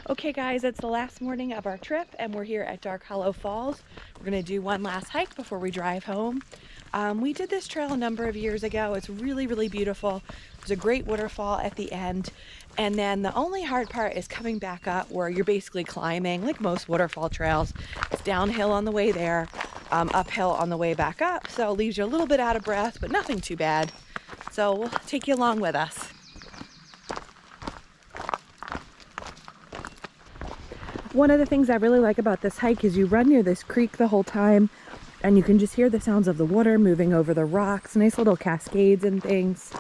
Okay guys, it's the last morning of our trip and we're here at Dark Hollow Falls. We're gonna do one last hike before we drive home. We did this trail a number of years ago. It's really, really beautiful. There's a great waterfall at the end. And then the only hard part is coming back up where you're basically climbing, like most waterfall trails. It's downhill on the way there, uphill on the way back up. So it leaves you a little bit out of breath, but nothing too bad. So we'll take you along with us. One of the things I really like about this hike is you run near this creek the whole time and you can just hear the sounds of the water moving over the rocks, nice little cascades and things.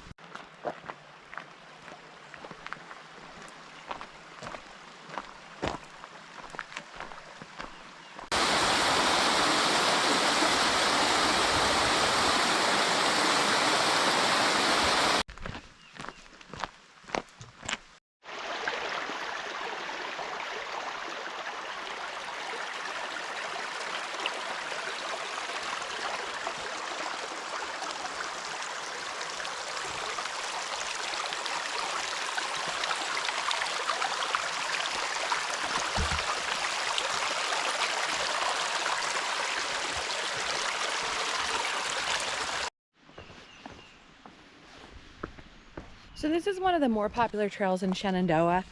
So this is one of the more popular trails in Shenandoah.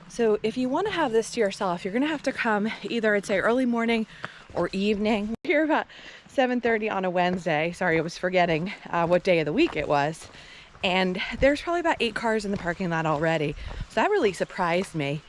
So if you want to have this to yourself, you're going to have to come either I'd say early morning or evening. We're here about 7:30 on a Wednesday. Sorry, I was forgetting what day of the week it was. And there's probably about 8 cars in the parking lot already. So that really surprised me.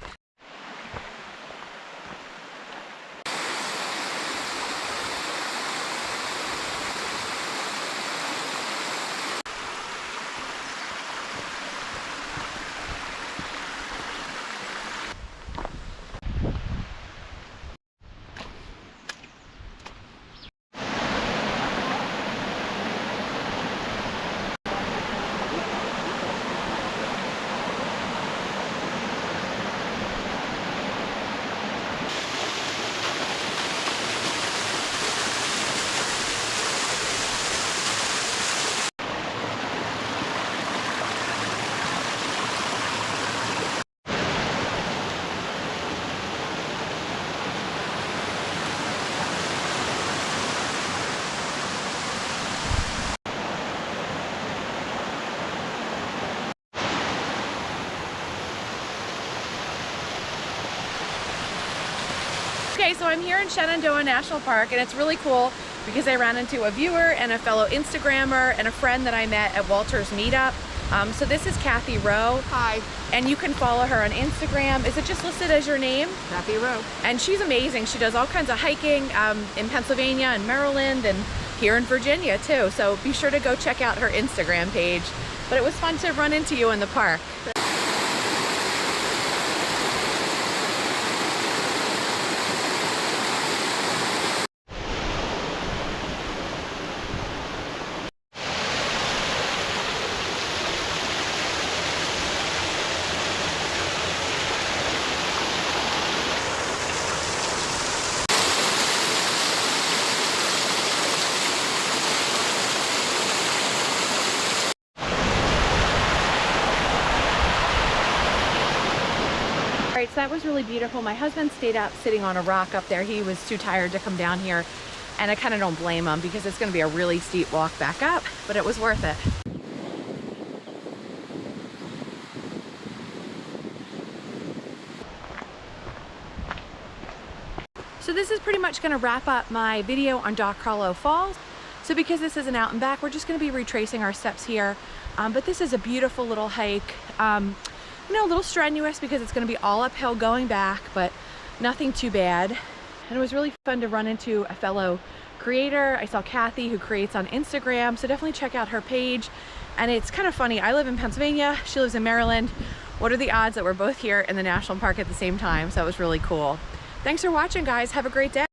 Okay, so I'm here in Shenandoah National Park and it's really cool because I ran into a viewer and a fellow Instagrammer and a friend that I met at Walter's meetup. So this is Kathy Rowe. Hi. And you can follow her on Instagram. Is it just listed as your name? Kathy Rowe. And she's amazing. She does all kinds of hiking in Pennsylvania and Maryland and here in Virginia too. So be sure to go check out her Instagram page. But it was fun to run into you in the park. So that was really beautiful. My husband stayed up sitting on a rock up there. He was too tired to come down here, and I kind of don't blame him because it's going to be a really steep walk back up, but it was worth it. So this is pretty much going to wrap up my video on Dark Hollow Falls. So because this is an out and back, we're just going to be retracing our steps here, but this is a beautiful little hike. You know, a little strenuous because it's going to be all uphill going back, but nothing too bad. And it was really fun to run into a fellow creator. I saw Kathy, who creates on Instagram, so definitely check out her page. And it's kind of funny, I live in Pennsylvania, she lives in Maryland. What are the odds that we're both here in the national park at the same time? So it was really cool. Thanks for watching, guys. Have a great day.